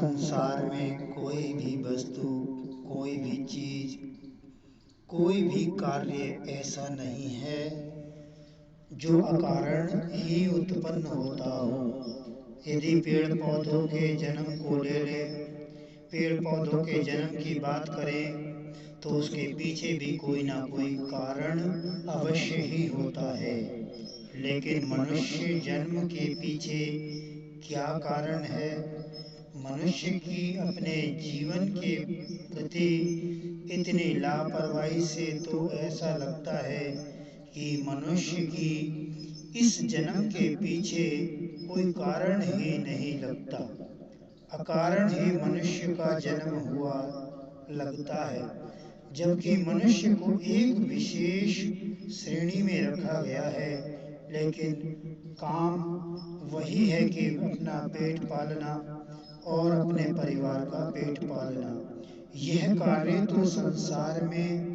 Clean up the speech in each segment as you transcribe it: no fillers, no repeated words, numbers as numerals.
संसार में कोई भी वस्तु, कोई भी चीज, कोई भी कार्य ऐसा नहीं है जो अकारण ही उत्पन्न होता हो। यदि पेड़ पौधों के जन्म को ले लें, पेड़ पौधों के जन्म की बात करें तो उसके पीछे भी कोई ना कोई कारण अवश्य ही होता है। लेकिन मनुष्य जन्म के पीछे क्या कारण है? मनुष्य की अपने जीवन के प्रति इतनी लापरवाही से तो ऐसा लगता है कि मनुष्य की इस जन्म के पीछे कोई कारण ही नहीं लगता। अकारण ही मनुष्य का जन्म हुआ लगता है, जबकि मनुष्य को एक विशेष श्रेणी में रखा गया है। लेकिन काम वही है कि अपना पेट पालना और अपने परिवार का पेट पालना। यह कार्य तो संसार में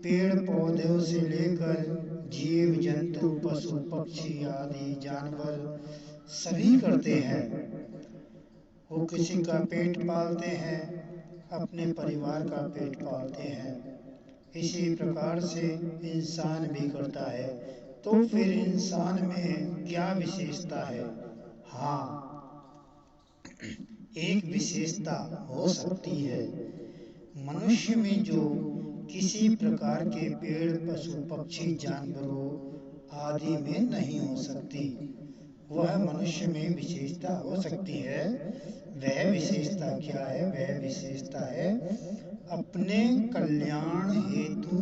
पेड़ पौधों से लेकर जीव जंतु पशु पक्षी आदि जानवर सभी करते हैं। वो किसी का पेट पालते हैं, अपने परिवार का पेट पालते हैं। इसी प्रकार से इंसान भी करता है। तो फिर इंसान में क्या विशेषता है? हाँ, एक विशेषता हो सकती है। मनुष्य में जो किसी प्रकार के पेड़ पशु पक्षी जानवरों आदि में नहीं हो सकती, वह मनुष्य में विशेषता हो सकती है। वह विशेषता क्या है? वह विशेषता है अपने कल्याण हेतु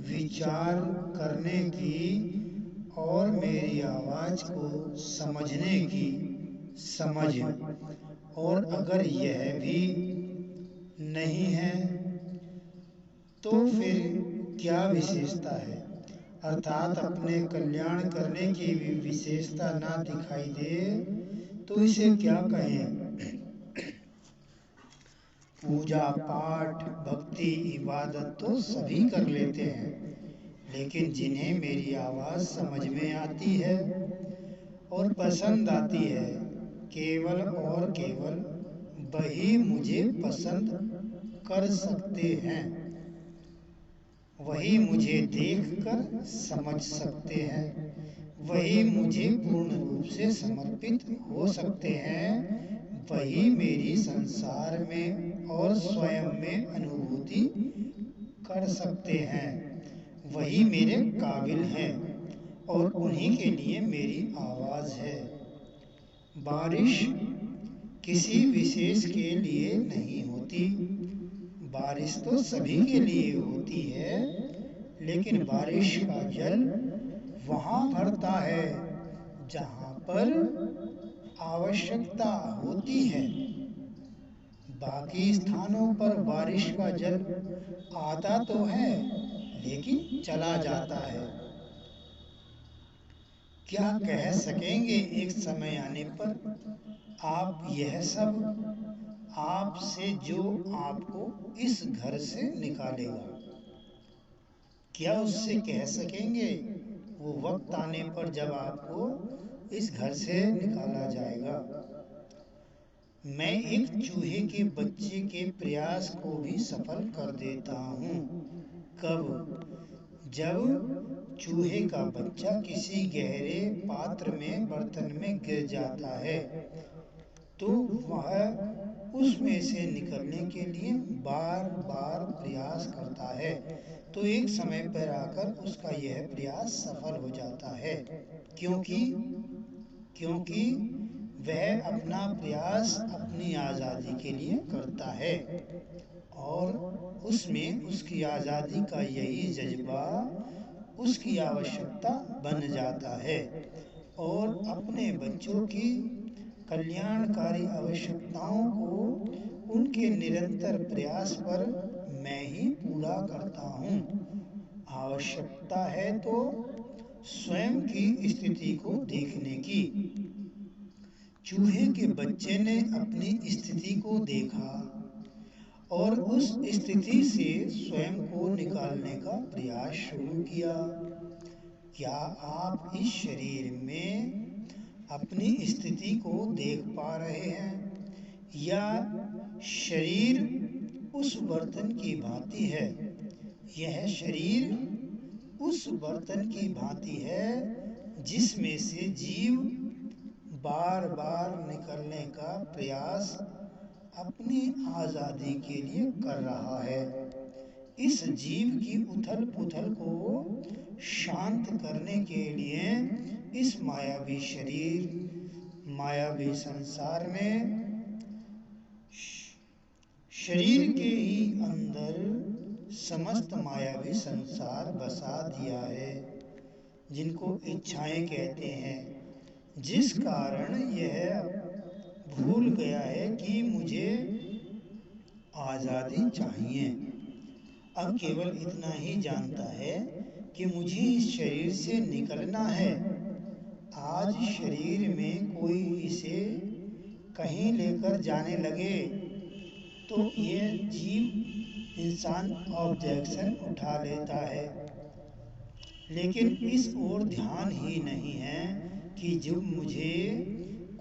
विचार करने की और मेरी आवाज को समझने की समझ। और अगर यह भी नहीं है तो फिर क्या विशेषता है? अर्थात अपने कल्याण करने की भी विशेषता ना दिखाई दे तो इसे क्या कहें? पूजा पाठ भक्ति इबादत तो सभी कर लेते हैं, लेकिन जिन्हें मेरी आवाज समझ में आती है और पसंद आती है, केवल और केवल वही मुझे पसंद कर सकते हैं। वही मुझे देखकर समझ सकते हैं। वही मुझे पूर्ण रूप से समर्पित हो सकते हैं। वही मेरी संसार में और स्वयं में अनुभूति कर सकते हैं। वही मेरे काबिल हैं और उन्हीं के लिए मेरी आवाज है। बारिश किसी विशेष के लिए नहीं होती। बारिश तो सभी के लिए होती है, लेकिन बारिश का जल वहाँ भरता है जहाँ पर आवश्यकता होती है। बाकी स्थानों पर बारिश का जल आता तो है, लेकिन चला जाता है। क्या कह सकेंगे एक समय आने पर आप यह सब आपसे जो आपको इस घर से निकालेगा? क्या उससे कह सकेंगे वो वक्त आने पर जब आपको इस घर से निकाला जाएगा? मैं एक चूहे के बच्चे के प्रयास को भी सफल कर देता हूँ। कब? जब चूहे का बच्चा किसी गहरे पात्र में बर्तन में गिर जाता है तो वह उसमें से निकलने के लिए बार बार प्रयास करता है। तो एक समय पर आकर उसका यह प्रयास सफल हो जाता है, क्योंकि क्योंकि वह अपना प्रयास अपनी आज़ादी के लिए करता है और उसमें उसकी आज़ादी का यही जज्बा उसकी आवश्यकता बन जाता है और अपने बच्चों की कल्याणकारी आवश्यकताओं को उनके निरंतर प्रयास पर मैं ही पूरा करता हूँ। आवश्यकता है तो स्वयं की स्थिति को देखने की। चूहे के बच्चे ने अपनी स्थिति को देखा और उस स्थिति से स्वयं को निकालने का प्रयास शुरू किया। क्या आप इस शरीर में अपनी स्थिति को देख पा रहे हैं? या शरीर उस बर्तन की भांति है। यह शरीर उस बर्तन की भांति है जिसमें से जीव बार बार निकलने का प्रयास अपनी आज़ादी के लिए कर रहा है। इस जीव की उथल पुथल को शांत करने के लिए इस मायावी शरीर, मायावी संसार में शरीर के ही अंदर समस्त मायावी संसार बसा दिया है, जिनको इच्छाएं कहते हैं, जिस कारण यह भूल गया है कि मुझे आज़ादी चाहिए। अब केवल इतना ही जानता है कि मुझे इस शरीर से निकलना है। आज शरीर में कोई इसे कहीं लेकर जाने लगे तो यह जीव इंसान ऑब्जेक्शन उठा लेता है, लेकिन इस ओर ध्यान ही नहीं है कि जब मुझे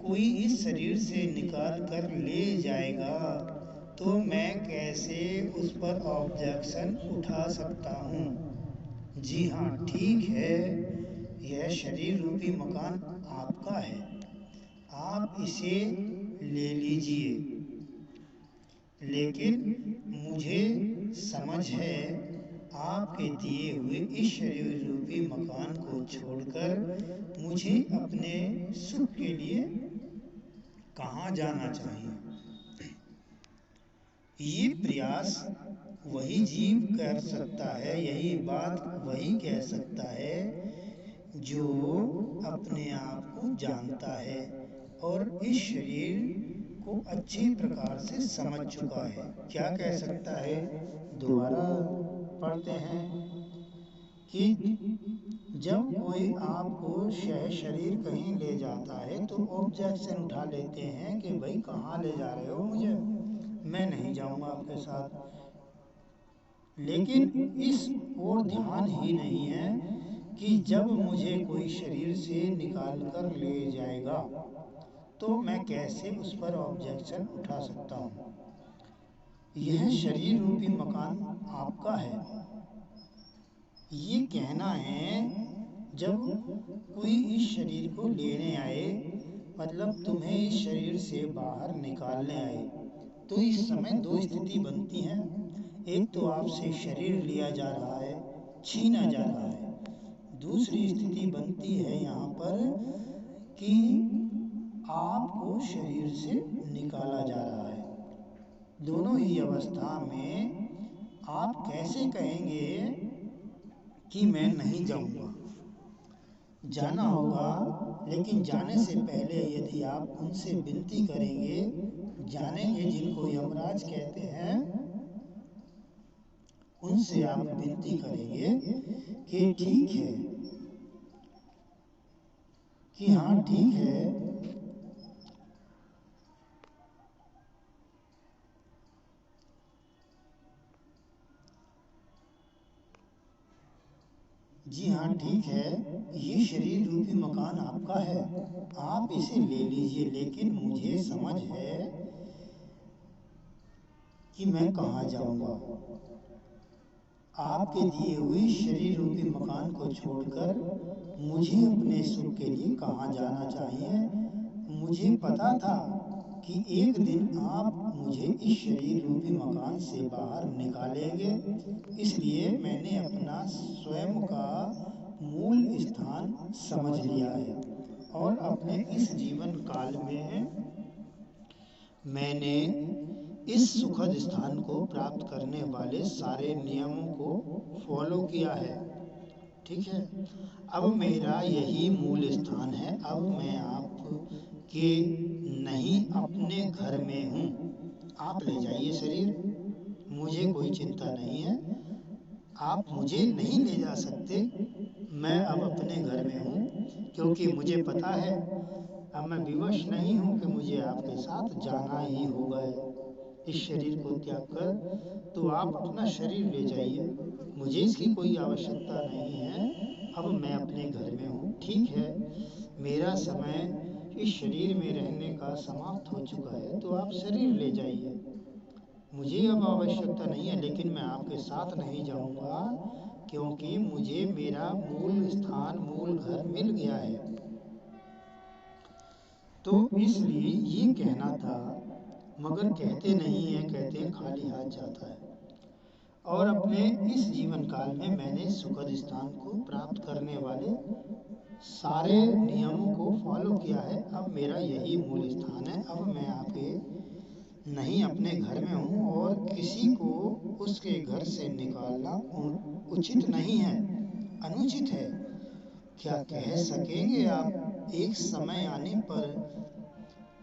कोई इस शरीर से निकाल कर ले जाएगा तो मैं कैसे उस पर ऑब्जेक्शन उठा सकता हूँ। जी हाँ, ठीक है, यह शरीर रूपी मकान आपका है, आप इसे ले लीजिए, लेकिन मुझे समझ है आपके दिए हुए इस शरीर रूपी मकान को छोड़कर मुझे अपने सुख के लिए कहाँ जाना चाहिए। ये प्रयास वही जीव कर सकता है, यही बात वही कह सकता है जो अपने आप को जानता है और इस शरीर को अच्छी प्रकार से समझ चुका है। क्या कह सकता है? दोबारा पढ़ते हैं कि जब कोई आपको शरीर कहीं ले जाता है तो ऑब्जेक्शन उठा लेते हैं कि भाई कहाँ ले जा रहे हो मुझे, मैं नहीं जाऊंगा आपके साथ। लेकिन इस ओर ध्यान ही नहीं है कि जब मुझे कोई शरीर से निकाल कर ले जाएगा तो मैं कैसे उस पर ऑब्जेक्शन उठा सकता हूँ। यह शरीर रूपी मकान आपका है, ये कहना है जब कोई इस शरीर को लेने आए, मतलब तुम्हें इस शरीर से बाहर निकालने आए, तो इस समय दो स्थिति बनती हैं। एक तो आपसे शरीर लिया जा रहा है, छीना जा रहा है। दूसरी स्थिति बनती है यहाँ पर कि आपको शरीर से निकाला जा रहा है। दोनों ही अवस्था में आप कैसे कहेंगे कि मैं नहीं जाऊंगा? जाना होगा, लेकिन जाने से पहले यदि आप उनसे विनती करेंगे, जानेंगे जिनको यमराज कहते हैं, उनसे आप विनती करेंगे कि ठीक है, कि हाँ ठीक है, जी हाँ ठीक है, ये शरीर रूपी मकान आपका है, आप इसे ले लीजिए, लेकिन मुझे समझ है कि मैं कहाँ जाऊंगा। आपके दिए हुए शरीर रूपी मकान को छोड़कर मुझे अपने सुख के लिए कहाँ जाना चाहिए। मुझे पता था कि एक दिन आप मुझे इस शरीर रूपी मकान से बाहर निकालेंगे, इसलिए मैंने अपना स्वयं का मूल स्थान समझ लिया है और अपने इस जीवन काल में मैंने इस सुखद स्थान को प्राप्त करने वाले सारे नियमों को फॉलो किया है। ठीक है, अब मेरा यही मूल स्थान है। अब मैं आपके नहीं अपने घर में हूँ। आप ले जाइए शरीर, मुझे कोई चिंता नहीं है। आप मुझे नहीं ले जा सकते, मैं अब अपने घर में हूँ, क्योंकि मुझे पता है अब मैं विवश नहीं हूँ कि मुझे आपके साथ जाना ही होगा इस शरीर को त्याग कर। तो आप अपना शरीर ले जाइए, मुझे इसकी कोई आवश्यकता नहीं है। अब मैं अपने घर में हूँ। ठीक है, मेरा समय इस शरीर में रहने का समाप्त हो चुका है, तो आप शरीर ले जाइए, मुझे अब आवश्यकता नहीं है, लेकिन मैं आपके साथ नहीं जाऊंगा, क्योंकि मुझे मेरा मूल स्थान, मूल घर मिल गया है। तो इसलिए ये कहना था, मगर कहते नहीं है, कहते हैं खाली हाथ जाता है। और अपने इस जीवन काल में मैंने सुखद स्थान को प्राप्त करने वाले सारे नियमों को फॉलो किया है। अब मेरा यही मूल स्थान है। अब मैं आपके नहीं अपने घर में हूँ, और किसी को उसके घर से निकालना उचित नहीं है, अनुचित है। क्या कह सकेंगे आप एक समय आने पर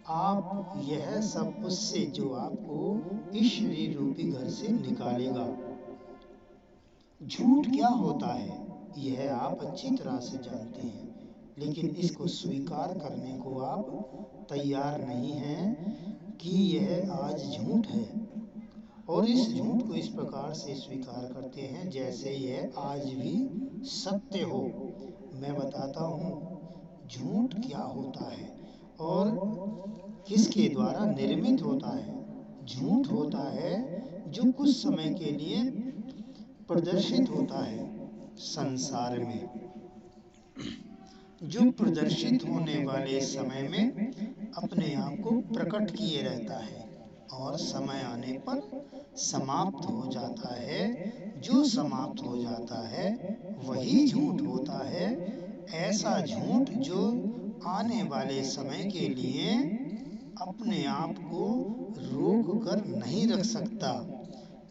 आप यह सब उससे जो आपको इस शरीर रूपी घर से निकालेगा। झूठ क्या होता है यह आप अच्छी तरह से जानते हैं, लेकिन इसको स्वीकार करने को आप तैयार नहीं हैं कि यह आज झूठ है, और इस झूठ को इस प्रकार से स्वीकार करते हैं जैसे यह आज भी सत्य हो। मैं बताता हूँ झूठ क्या होता है और किसके द्वारा निर्मित होता है। झूठ होता है जो कुछ समय के लिए प्रदर्शित होता है संसार में, जो प्रदर्शित होने वाले समय में अपने आप को प्रकट किए रहता है और समय आने पर समाप्त हो जाता है। जो समाप्त हो जाता है वही झूठ होता है। ऐसा झूठ जो आने वाले समय के लिए अपने आप को रोक कर नहीं रख सकता,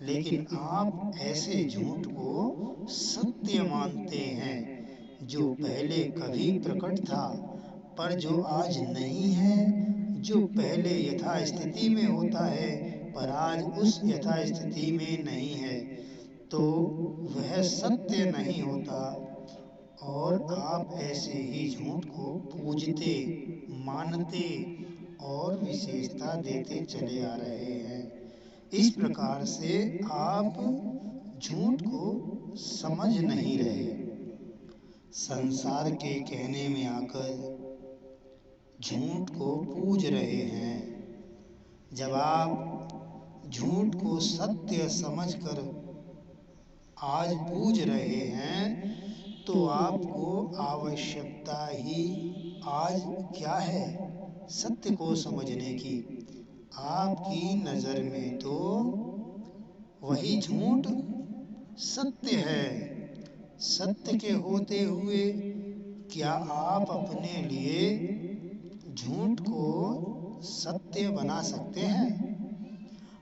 लेकिन आप ऐसे झूठ को सत्य मानते हैं जो पहले कभी प्रकट था पर जो आज नहीं है, जो पहले यथास्थिति में होता है पर आज उस यथास्थिति में नहीं है, तो वह सत्य नहीं होता। और आप ऐसे ही झूठ को पूजते, मानते और विशेषता देते चले आ रहे हैं। इस प्रकार से आप झूठ को समझ नहीं रहे, संसार के कहने में आकर झूठ को पूज रहे हैं। जब आप झूठ को सत्य समझकर आज पूज रहे हैं, तो आपको आवश्यकता ही आज क्या है, सत्य को समझने की। आपकी नज़र में तो वही झूठ सत्य है। सत्य के होते हुए क्या आप अपने लिए झूठ को सत्य बना सकते हैं?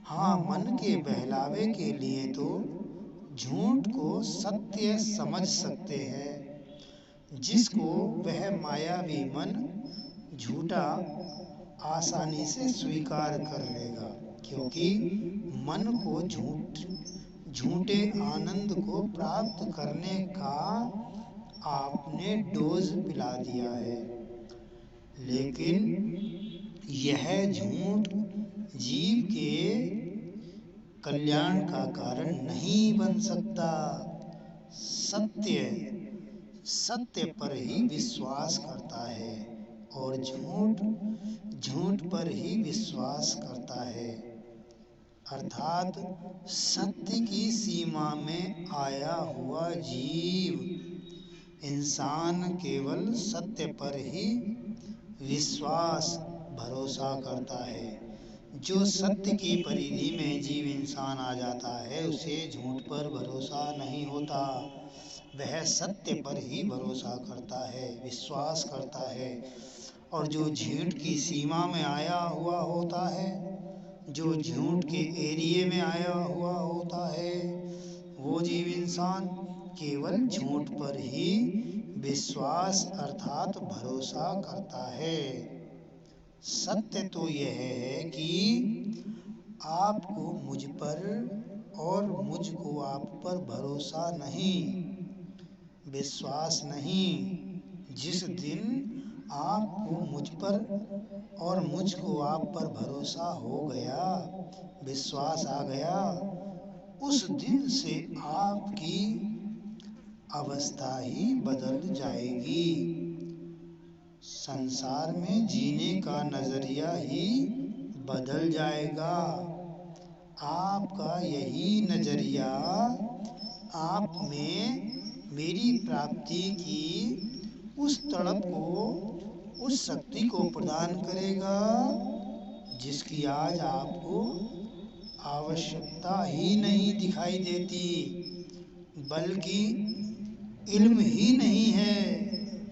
हाँ, मन के बहलावे के लिए तो झूठ को सत्य समझ सकते हैं, जिसको वह मायावी मन झूठा आसानी से स्वीकार कर लेगा, क्योंकि मन को झूठे आनंद को प्राप्त करने का आपने डोज पिला दिया है। लेकिन यह झूठ जीव के कल्याण का कारण नहीं बन सकता। सत्य पर ही विश्वास करता है और झूठ पर ही विश्वास करता है। अर्थात सत्य की सीमा में आया हुआ जीव इंसान केवल सत्य पर ही विश्वास भरोसा करता है। जो सत्य की परिधि में जीव इंसान आ जाता है उसे झूठ पर भरोसा नहीं होता, वह सत्य पर ही भरोसा करता है, विश्वास करता है। और जो झूठ की सीमा में आया हुआ होता है, जो झूठ के एरिए में आया हुआ होता है, वो जीव इंसान केवल झूठ पर ही विश्वास अर्थात भरोसा करता है। सत्य तो यह है कि आपको मुझ पर और मुझको आप पर भरोसा नहीं, विश्वास नहीं। जिस दिन आपको मुझ पर और मुझको आप पर भरोसा हो गया, विश्वास आ गया, उस दिन से आपकी अवस्था ही बदल जाएगी। संसार में जीने का नजरिया ही बदल जाएगा। आपका यही नजरिया आप में मेरी प्राप्ति की उस तड़प को, उस शक्ति को प्रदान करेगा जिसकी आज आपको आवश्यकता ही नहीं दिखाई देती, बल्कि इल्म ही नहीं है,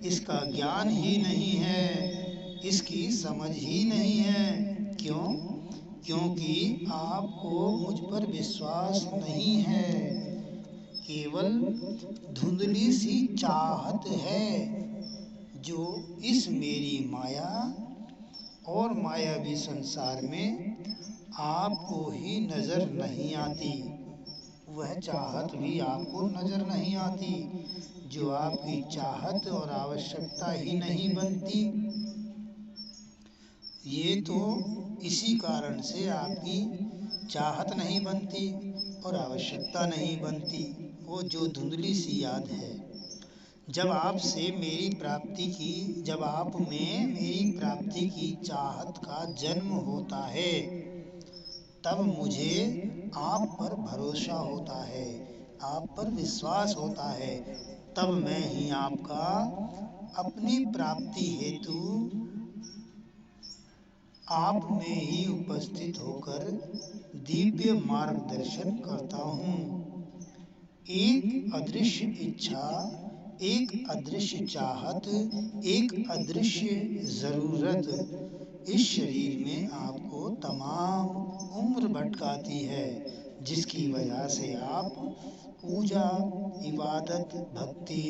इसका ज्ञान ही नहीं है, इसकी समझ ही नहीं है। क्यों? क्योंकि आपको मुझ पर विश्वास नहीं है, केवल धुंधली सी चाहत है जो इस मेरी माया और मायावी संसार में आपको ही नजर नहीं आती। वह चाहत भी आपको नजर नहीं आती जो आपकी चाहत और आवश्यकता ही नहीं बनती। ये तो इसी कारण से आपकी चाहत नहीं बनती और आवश्यकता नहीं बनती, वो जो धुंधली सी याद है। जब आपसे मेरी प्राप्ति की, जब आप में मेरी प्राप्ति की चाहत का जन्म होता है, तब मुझे आप पर भरोसा होता है, आप पर विश्वास होता है। तब मैं ही आपका अपनी प्राप्ति हेतु आप में ही उपस्थित होकर दिव्य मार्गदर्शन करता हूँ। एक अदृश्य इच्छा, एक अदृश्य चाहत, एक अदृश्य जरूरत इस शरीर में आपको तमाम उम्र भटकाती है, जिसकी वजह से आप पूजा, इबादत, भक्ति,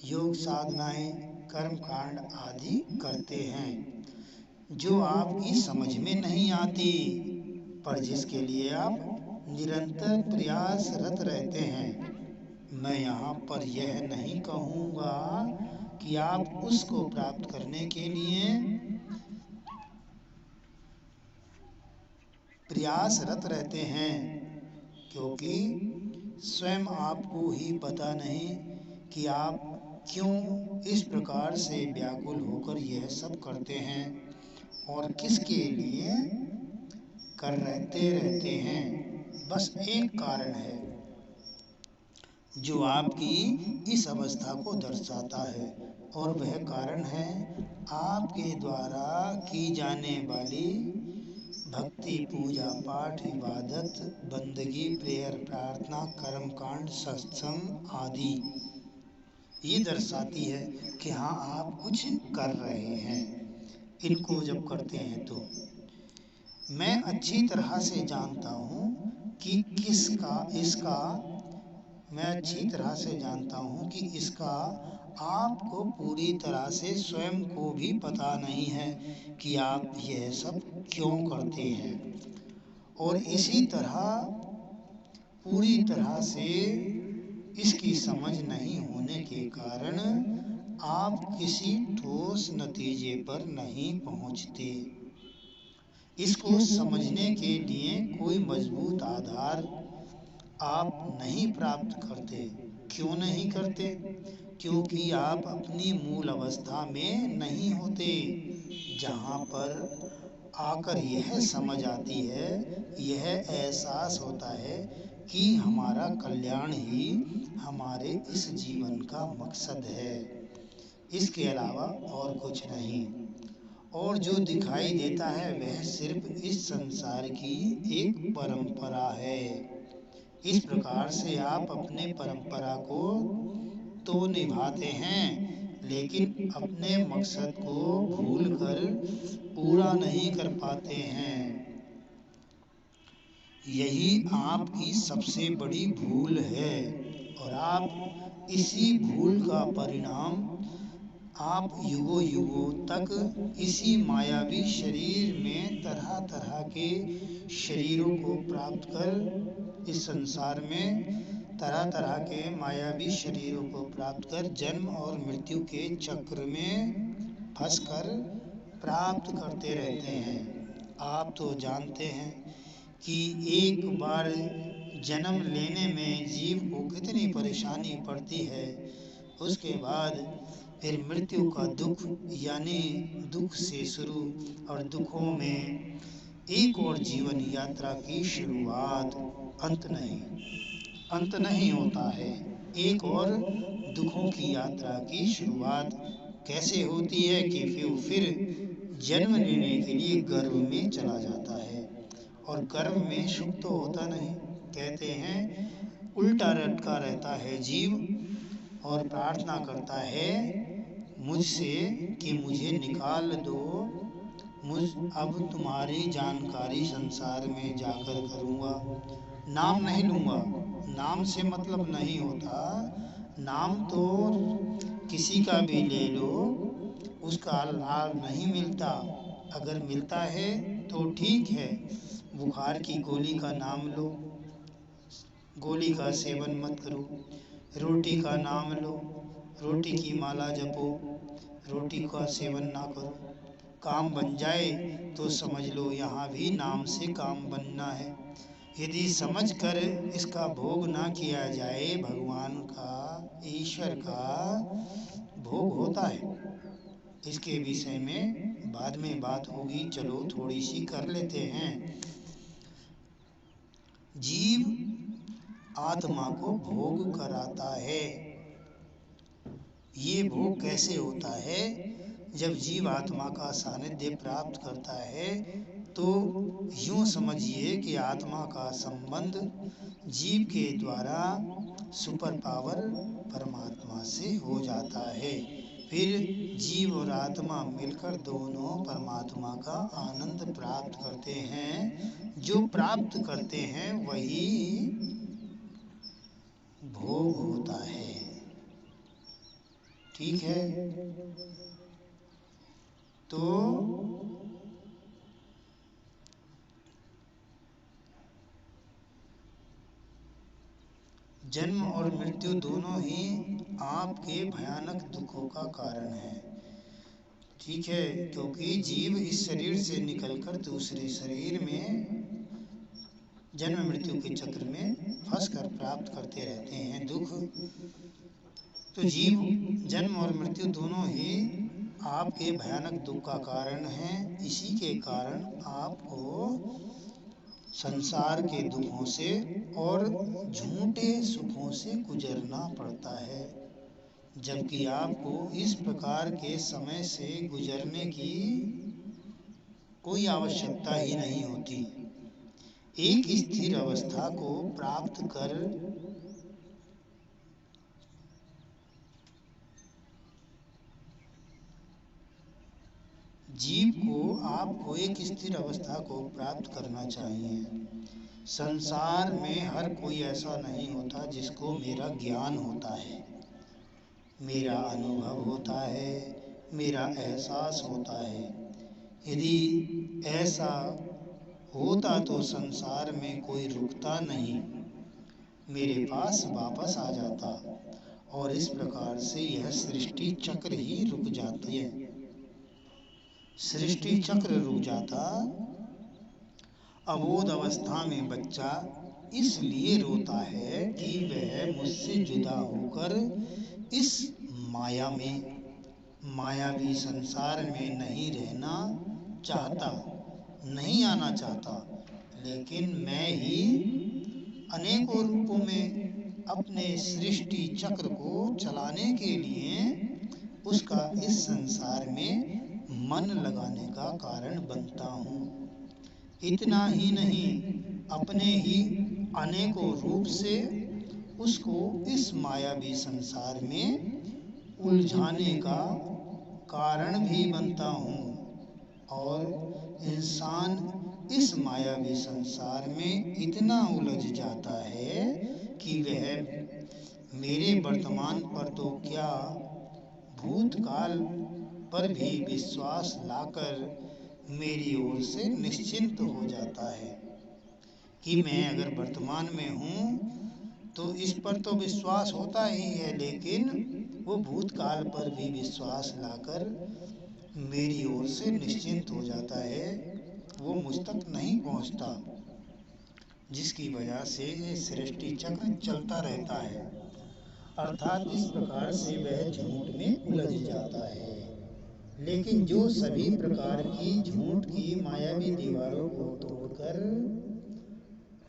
योग साधनाएं, कर्म कांड आदि करते हैं जो आपकी समझ में नहीं आती, पर जिसके लिए आप निरंतर प्रयासरत रहते हैं। मैं यहाँ पर यह नहीं कहूँगा कि आप उसको प्राप्त करने के लिए प्रयासरत रहते हैं, क्योंकि स्वयं आपको ही पता नहीं कि आप क्यों इस प्रकार से व्याकुल होकर यह सब करते हैं और किसके लिए कर रहते हैं। बस एक कारण है जो आपकी इस अवस्था को दर्शाता है, और वह कारण है आपके द्वारा की जाने वाली भक्ति, पूजा पाठ, इबादत, बंदगी, प्रेयर, प्रार्थना, कर्म कांड, सत्संग आदि। ये दर्शाती है कि हाँ, आप कुछ कर रहे हैं। इनको जब करते हैं तो मैं अच्छी तरह से जानता हूँ कि मैं अच्छी तरह से जानता हूँ कि इसका आपको पूरी तरह से स्वयं को भी पता नहीं है कि आप यह सब क्यों करते हैं, और इसी तरह पूरी तरह से इसकी समझ नहीं होने के कारण आप किसी ठोस नतीजे पर नहीं पहुँचते। इसको समझने के लिए कोई मजबूत आधार आप नहीं प्राप्त करते। क्यों नहीं करते? क्योंकि आप अपनी मूल अवस्था में नहीं होते, जहाँ पर आकर यह समझ आती है, यह एहसास होता है कि हमारा कल्याण ही हमारे इस जीवन का मकसद है, इसके अलावा और कुछ नहीं। और जो दिखाई देता है वह सिर्फ इस संसार की एक परंपरा है। इस प्रकार से आप अपने परंपरा को तो निभाते हैं, लेकिन अपने मकसद को भूलकर पूरा नहीं कर पाते हैं। यही आपकी सबसे बड़ी भूल है, और आप इसी भूल का परिणाम आप युगों युगों तक इसी मायावी शरीर में तरह तरह के शरीरों को प्राप्त कर, इस संसार में तरह तरह के मायावी शरीरों को प्राप्त कर जन्म और मृत्यु के चक्र में फंसकर प्राप्त करते रहते हैं। आप तो जानते हैं कि एक बार जन्म लेने में जीव को कितनी परेशानी पड़ती है। उसके बाद फिर मृत्यु का दुख, यानी दुख से शुरू और दुखों में एक और जीवन यात्रा की शुरुआत। अंत नहीं, अंत नहीं होता है। एक और दुखों की यात्रा की शुरुआत कैसे होती है कि फिर जन्म लेने के लिए गर्भ में चला जाता है, और गर्भ में सुख तो होता नहीं। कहते हैं उल्टा लटका रहता है जीव और प्रार्थना करता है मुझसे कि मुझे निकाल दो, मुझ अब तुम्हारी जानकारी संसार में जाकर करूँगा, नाम नहीं लूँगा। नाम से मतलब नहीं होता, नाम तो किसी का भी ले लो, उसका लाभ नहीं मिलता। अगर मिलता है तो ठीक है, बुखार की गोली का नाम लो, गोली का सेवन मत करो। रोटी का नाम लो, रोटी की माला जपो, रोटी का सेवन ना करो। काम बन जाए तो समझ लो यहाँ भी नाम से काम बनना है। यदि समझ कर इसका भोग ना किया जाए, भगवान का, ईश्वर का भोग होता है। इसके विषय में बाद में बात होगी, चलो थोड़ी सी कर लेते हैं। जीव आत्मा को भोग कराता है। ये भोग कैसे होता है? जब जीव आत्मा का सानिध्य प्राप्त करता है तो यूं समझिए कि आत्मा का संबंध जीव के द्वारा सुपर पावर परमात्मा से हो जाता है। फिर जीव और आत्मा मिलकर दोनों परमात्मा का आनंद प्राप्त करते हैं। जो प्राप्त करते हैं वही भोग होता है। ठीक है, तो जन्म और मृत्यु दोनों ही आपके भयानक दुखों का कारण है। ठीक है, क्योंकि जीव इस शरीर से निकलकर दूसरे शरीर में जन्म मृत्यु के चक्र में फंसकर प्राप्त करते रहते हैं दुख। तो जीव जन्म और मृत्यु दोनों ही आपके भयानक दुख का कारण हैं। इसी के कारण आपको संसार के दुखों से और झूठे सुखों से गुजरना पड़ता है, जबकि आपको इस प्रकार के समय से गुजरने की कोई आवश्यकता ही नहीं होती। एक स्थिर अवस्था को प्राप्त कर जीव को, आपको एक स्थिर अवस्था को प्राप्त करना चाहिए। संसार में हर कोई ऐसा नहीं होता जिसको मेरा ज्ञान होता है, मेरा अनुभव होता है, मेरा एहसास होता है। यदि ऐसा होता तो संसार में कोई रुकता नहीं, मेरे पास वापस आ जाता और इस प्रकार से यह सृष्टि चक्र ही रुक जाती है। सृष्टि चक्र रुक जाता। अबोध अवस्था में बच्चा इसलिए रोता है कि वह मुझसे जुदा होकर इस माया में, मायावी संसार में नहीं रहना चाहता, नहीं आना चाहता। लेकिन मैं ही अनेकों रूपों में अपने सृष्टि चक्र को चलाने के लिए उसका इस संसार में मन लगाने का कारण बनता हूँ। इतना ही नहीं, अपने ही अनेकों रूप से उसको इस मायावी संसार में उलझाने का कारण भी बनता हूँ। और इंसान इस मायावी संसार में इतना उलझ जाता है कि वह मेरे वर्तमान पर तो क्या, भूतकाल पर भी विश्वास लाकर मेरी ओर से निश्चिंत हो जाता है कि मैं अगर वर्तमान में हूँ तो इस पर तो विश्वास होता ही है, लेकिन वो भूतकाल पर भी विश्वास लाकर मेरी ओर से निश्चिंत हो जाता है। वो मुझ तक नहीं पहुँचता, जिसकी वजह से ये सृष्टि चक्र चलता रहता है। अर्थात इस प्रकार से वह झूठ में उलझ जाता है। लेकिन जो सभी प्रकार की झूठ की मायावी दीवारों को तोड़कर,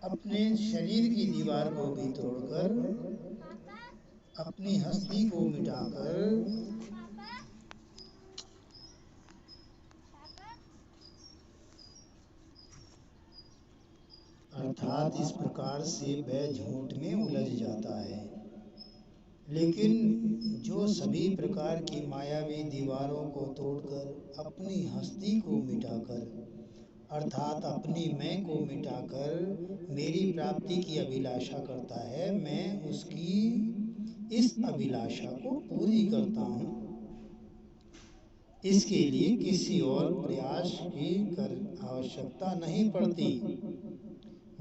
अपने शरीर की दीवार को भी तोड़कर, अपनी हस्ती को मिटाकर, अर्थात इस प्रकार से वह झूठ में उलझ जाता है। लेकिन जो सभी प्रकार की मायावी दीवारों को तोड़कर, अपनी हस्ती को मिटाकर, अर्थात अपनी मैं को मिटाकर मेरी प्राप्ति की अभिलाषा करता है, मैं उसकी इस अभिलाषा को पूरी करता हूँ। इसके लिए किसी और प्रयास की आवश्यकता नहीं पड़ती।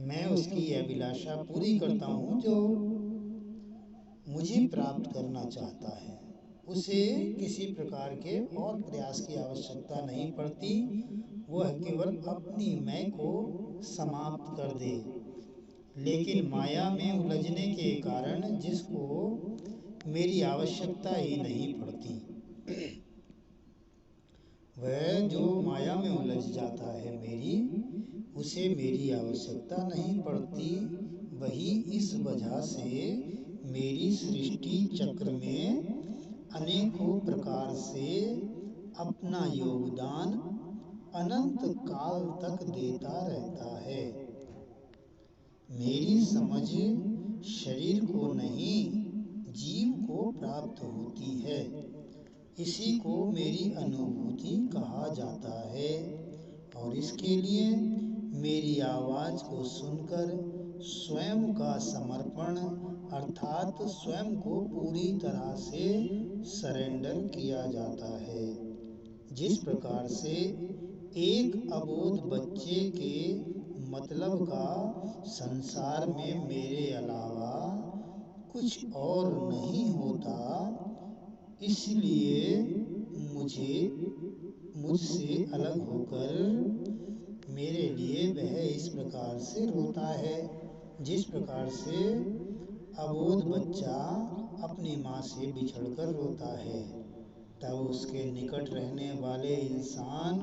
मैं उसकी अभिलाषा पूरी करता हूँ जो मुझे प्राप्त करना चाहता है। उसे किसी प्रकार के और प्रयास की आवश्यकता नहीं पड़ती। वह केवल अपनी मैं को समाप्त कर दे। लेकिन माया में उलझने के कारण जिसको मेरी आवश्यकता ही नहीं पड़ती, वह जो माया में उलझ जाता है उसे मेरी आवश्यकता नहीं पड़ती। वही इस वजह से मेरी सृष्टि चक्र में अनेकों प्रकार से अपना योगदान अनंत काल तक देता रहता है। मेरी समझ शरीर को नहीं, जीव को प्राप्त होती है। इसी को मेरी अनुभूति कहा जाता है। और इसके लिए मेरी आवाज़ को सुनकर स्वयं का समर्पण, अर्थात स्वयं को पूरी तरह से सरेंडर किया जाता है। जिस प्रकार से एक अबोध बच्चे के मतलब का संसार में मेरे अलावा कुछ और नहीं होता, इसलिए मुझसे अलग होकर मेरे लिए वह इस प्रकार से रोता है। जिस प्रकार से अबोध बच्चा अपनी माँ से बिछड़कर रोता है, तब उसके निकट रहने वाले इंसान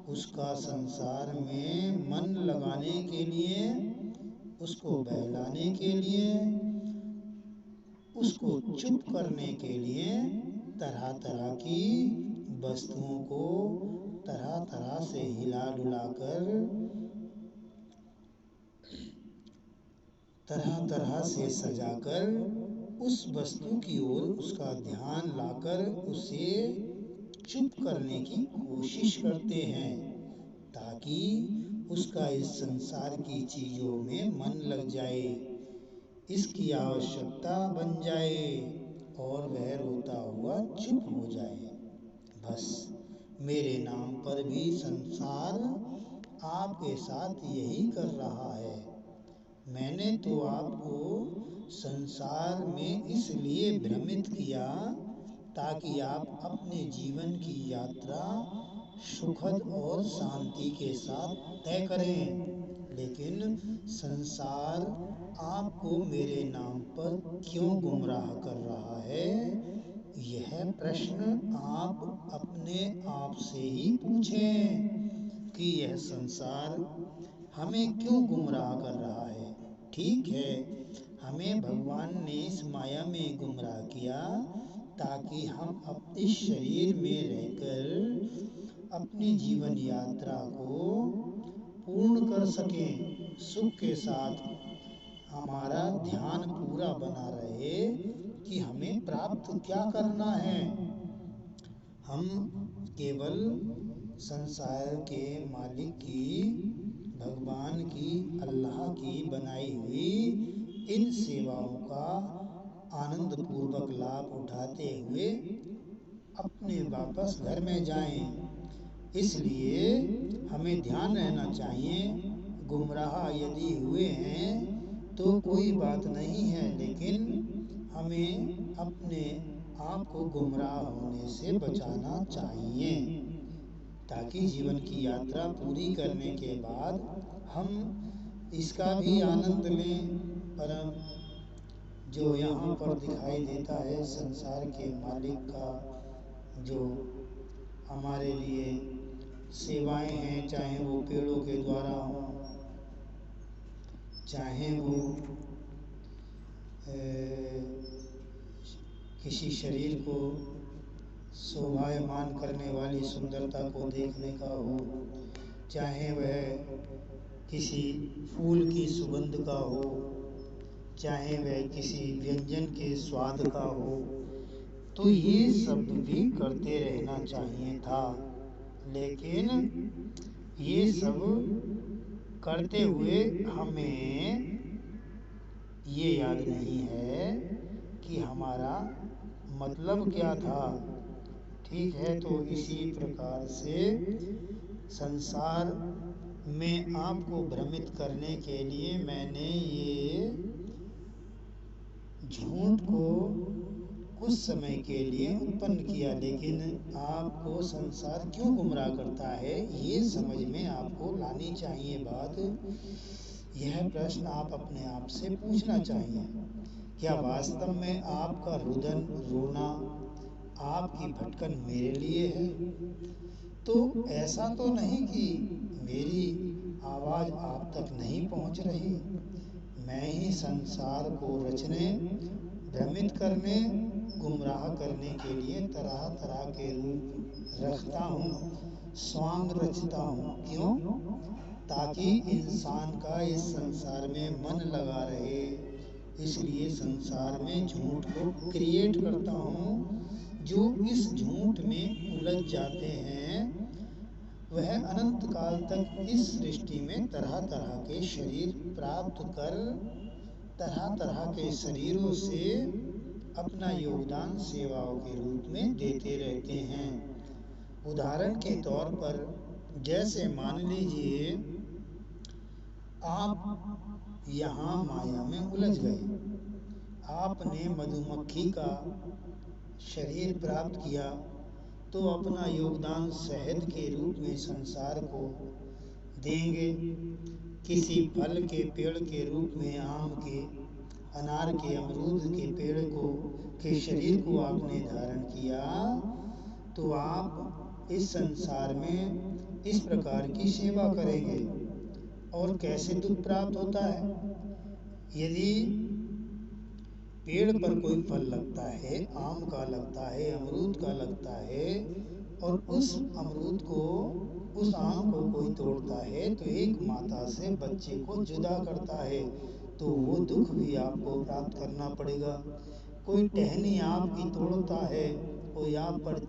उसका संसार में मन लगाने के लिए, उसको बहलाने के लिए, उसको चुप करने के लिए तरह तरह की वस्तुओं को तरह तरह से हिला डुलाकर, तरह तरह से सजाकर उस वस्तु की ओर उसका ध्यान लाकर उसे चुप करने की कोशिश करते हैं, ताकि उसका इस संसार की चीजों में मन लग जाए, इसकी आवश्यकता बन जाए और वह रोता हुआ चुप हो जाए। बस मेरे नाम पर भी संसार आपके साथ यही कर रहा है। मैंने तो आपको संसार में इसलिए भ्रमित किया ताकि आप अपने जीवन की यात्रा सुखद और शांति के साथ तय करें। लेकिन संसार आपको मेरे नाम पर क्यों गुमराह कर रहा है, यह प्रश्न आप अपने आप से ही पूछें कि यह संसार हमें क्यों गुमराह कर रहा है। ठीक है, हमें भगवान ने इस माया में गुमराह किया ताकि हम इस शरीर में रहकर अपनी जीवन यात्रा को पूर्ण कर सकें। सुख के साथ हमारा ध्यान पूरा बना रहे कि हमें प्राप्त क्या करना है। हम केवल संसार के मालिक की, भगवान की, अल्लाह की बनाई हुई इन सेवाओं का आनंद पूर्वक लाभ उठाते हुए अपने वापस घर में जाएं। इसलिए हमें ध्यान रहना चाहिए, गुमराह यदि हुए हैं तो कोई बात नहीं है, लेकिन हमें अपने आप को गुमराह होने से बचाना चाहिए, ताकि जीवन की यात्रा पूरी करने के बाद हम इसका भी आनंद लें। परम जो यहाँ पर दिखाई देता है संसार के मालिक का, जो हमारे लिए सेवाएं हैं, चाहे वो पेड़ों के द्वारा हों, चाहे वो किसी शरीर को शोभायमान करने वाली सुंदरता को देखने का हो, चाहे वह किसी फूल की सुगंध का हो, चाहे वह किसी व्यंजन के स्वाद का हो, तो ये सब भी करते रहना चाहिए था। लेकिन ये सब करते हुए हमें ये याद नहीं है कि हमारा मतलब क्या था। ठीक है, तो इसी प्रकार से संसार में आपको भ्रमित करने के लिए मैंने ये झूठ को कुछ समय के लिए उत्पन्न किया, लेकिन आपको संसार क्यों गुमराह करता है ये समझ में आपको लानी चाहिए बात। यह प्रश्न आप अपने आप से पूछना चाहिए, क्या वास्तव में आपका रुदन रोना, आपकी भटकन मेरे लिए है? तो ऐसा तो नहीं कि मेरी आवाज़ आप तक नहीं पहुंच रही। मैं ही संसार को रचने, भ्रमित करने, गुमराह करने के लिए तरह तरह के रूप रखता हूँ, स्वांग रचता हूँ। क्यों? ताकि इंसान का इस संसार में मन लगा रहे। इसलिए संसार में झूठ को क्रिएट करता हूँ। जो इस झूठ में उलझ जाते हैं वह अनंत काल तक इस सृष्टि में तरह तरह के शरीर प्राप्त कर तरह तरह के शरीरों से अपना योगदान सेवाओं के रूप में देते रहते हैं। उदाहरण के तौर पर जैसे मान लीजिए आप यहाँ माया में उलझ गए, आपने मधुमक्खी का शरीर प्राप्त किया, तो अपना योगदान शहद के रूप में संसार को देंगे। किसी फल के पेड़ के रूप में आम के, अनार के, अमरूद के पेड़ के शरीर को आपने धारण किया, तो आप इस संसार में इस प्रकार की सेवा करेंगे। और कैसे दुख प्राप्त होता है? यदि पेड़ पर कोई फल लगता है, आम का लगता है, अमरूद का लगता है, और उस अमरूद को, उस आम को कोई तोड़ता है तो एक माता से बच्चे को जुदा करता है, तो वो दुख भी आपको प्राप्त करना पड़ेगा। कोई टहनी आपकी तोड़ता है, कोई आप पर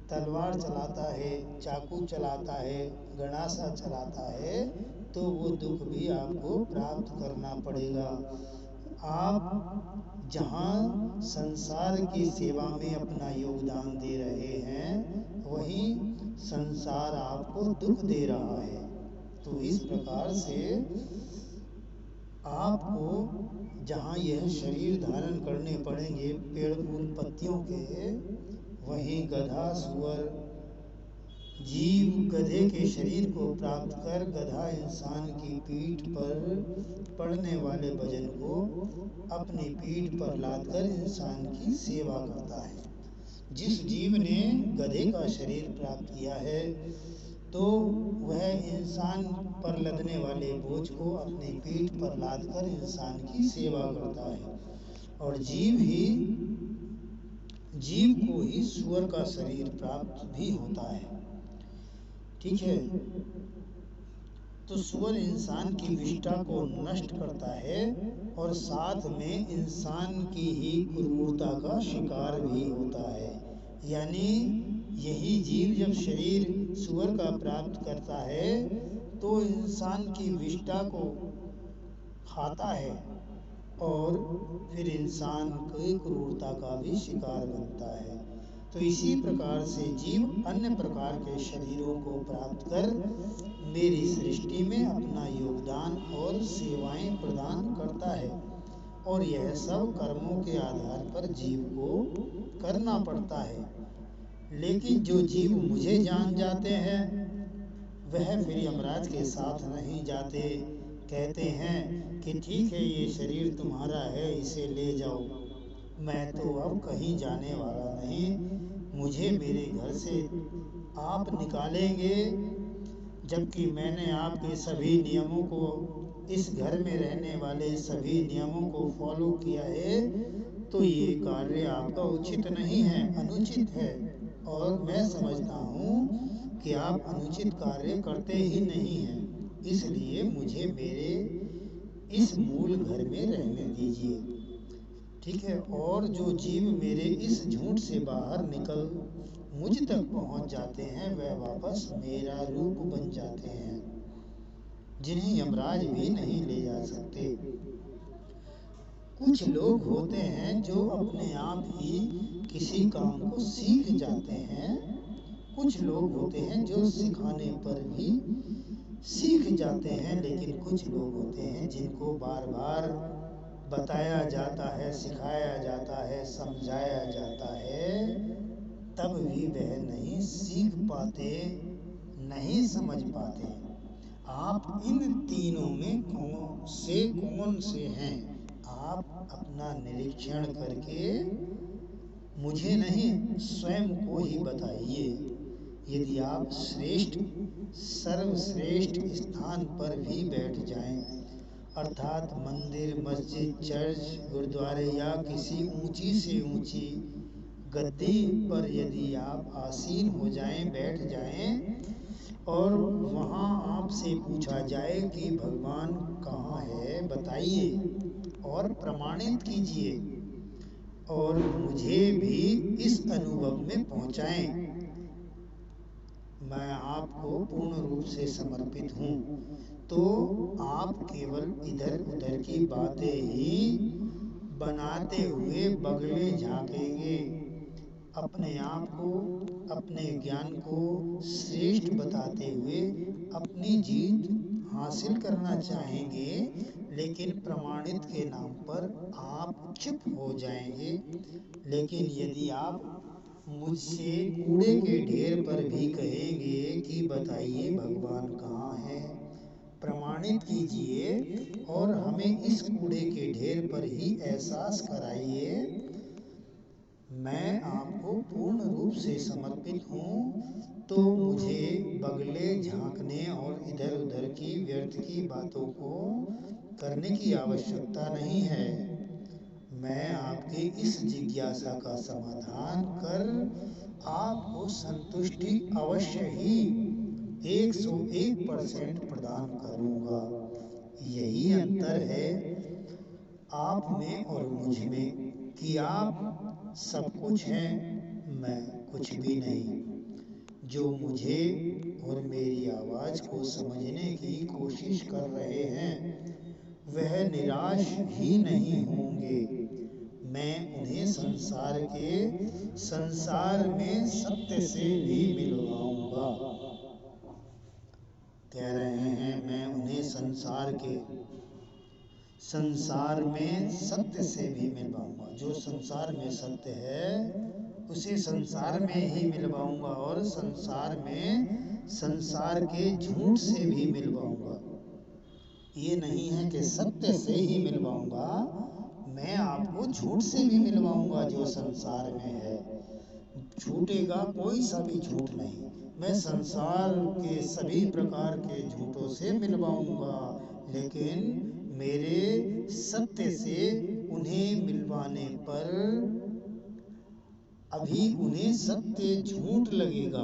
तलवार चलाता है, चाकू चलाता है, गणासा चलाता है, तो वो दुख भी आपको प्राप्त करना पड़ेगा। आप जहाँ संसार की सेवा में अपना योगदान दे रहे हैं, वहीं संसार आपको दुख दे रहा है। तो इस प्रकार से आपको जहाँ यह शरीर धारण करने पड़ेंगे पेड़ फूल पत्तियों के, वहीं गधा सुअर जीव गधे के शरीर को प्राप्त कर गधा इंसान की पीठ पर पड़ने वाले वजन को अपनी पीठ पर लादकर इंसान की सेवा करता है। जिस जीव ने गधे का शरीर प्राप्त किया है, तो वह इंसान पर लदने वाले बोझ को अपनी पीठ पर लादकर इंसान की सेवा करता है। और जीव को ही सुअर का शरीर प्राप्त भी होता है। ठीक है, तो सुअर इंसान की विष्ठा को नष्ट करता है और साथ में इंसान की ही क्रूरता का शिकार भी होता है। यानी यही जीव जब शरीर सुअर का प्राप्त करता है तो इंसान की विष्ठा को खाता है और फिर इंसान की क्रूरता का भी शिकार बनता है। तो इसी प्रकार से जीव अन्य प्रकार के शरीरों को प्राप्त कर मेरी सृष्टि में अपना योगदान और सेवाएं प्रदान करता है, और यह सब कर्मों के आधार पर जीव को करना पड़ता है। लेकिन जो जीव मुझे जान जाते हैं वह फिर यमराज के साथ नहीं जाते, कहते हैं कि ठीक है, ये शरीर तुम्हारा है, इसे ले जाओ, मैं तो अब कहीं जाने वाला नहीं, मुझे मेरे घर से आप निकालेंगे, जबकि मैंने आपके सभी नियमों को, इस घर में रहने वाले सभी नियमों को फॉलो किया है, तो ये कार्य आपका उचित नहीं है, अनुचित है। और मैं समझता हूँ कि आप अनुचित कार्य करते ही नहीं हैं, इसलिए मुझे मेरे इस मूल घर में रहने दीजिए। ठीक है। और जो जीव मेरे इस झूठ से बाहर निकल मुझ तक पहुंच जाते हैं, वह वापस मेरा रूप बन जाते हैं, जिन्हें यमराज भी नहीं ले जा सकते। कुछ लोग होते हैं जो अपने आप ही किसी काम को सीख जाते हैं, कुछ लोग होते हैं जो सिखाने पर भी सीख जाते हैं, लेकिन कुछ लोग होते हैं जिनको बार बार बताया जाता है, सिखाया जाता है, समझाया जाता है, तब भी वह नहीं सीख पाते, नहीं समझ पाते। आप इन तीनों में कौन से हैं? आप अपना निरीक्षण करके मुझे नहीं, स्वयं को ही बताइए। यदि आप श्रेष्ठ, सर्वश्रेष्ठ स्थान पर भी बैठ जाएं, अर्थात मंदिर, मस्जिद, चर्च, गुरुद्वारे या किसी ऊंची से ऊंची गद्दी पर यदि आप आसीन हो जाएं, बैठ जाएं, और वहां आपसे पूछा जाए कि भगवान कहाँ है, बताइए और प्रमाणित कीजिए, और मुझे भी इस अनुभव में पहुंचाएं, मैं आपको पूर्ण रूप से समर्पित हूँ, तो आप केवल इधर उधर की बातें ही बनाते हुए बगले झांकेंगे, अपने आप को, अपने ज्ञान को श्रेष्ठ बताते हुए अपनी जीत हासिल करना चाहेंगे, लेकिन प्रमाणित के नाम पर आप चुप हो जाएंगे। लेकिन यदि आप मुझसे कूड़े के ढेर पर भी कहेंगे कि बताइए भगवान कहाँ है, प्रमाणित कीजिए और हमें इस कूड़े के ढेर पर ही एहसास कराइए, मैं आपको पूर्ण रूप से समर्पित हूँ, तो मुझे बगले झांकने और इधर उधर की व्यर्थ की बातों को करने की आवश्यकता नहीं है। मैं आपकी इस जिज्ञासा का समाधान कर आपको संतुष्टि अवश्य ही 101% प्रदान करूंगा। यही अंतर है आप में और मुझ में, कि आप सब कुछ हैं, मैं कुछ भी नहीं। जो मुझे और मेरी आवाज को समझने की कोशिश कर रहे हैं, वह निराश ही नहीं होंगे। मैं उन्हें संसार में सत्य से भी मिलवाऊंगा। कह रहे हैं, मैं उन्हें संसार में सत्य से भी मिलवाऊंगा। जो संसार में सत्य है उसे संसार में ही मिलवाऊंगा, और संसार में संसार के झूठ से भी मिलवाऊंगा। ये नहीं है कि सत्य से ही मिलवाऊंगा, मैं आपको झूठ से भी मिलवाऊंगा जो संसार में है। छूटेगा कोई सा भी झूठ नहीं, मैं संसार के सभी प्रकार के झूठों से मिलवाऊंगा, लेकिन मेरे सत्य से उन्हें मिलवाने पर अभी उन्हें सत्य झूठ लगेगा।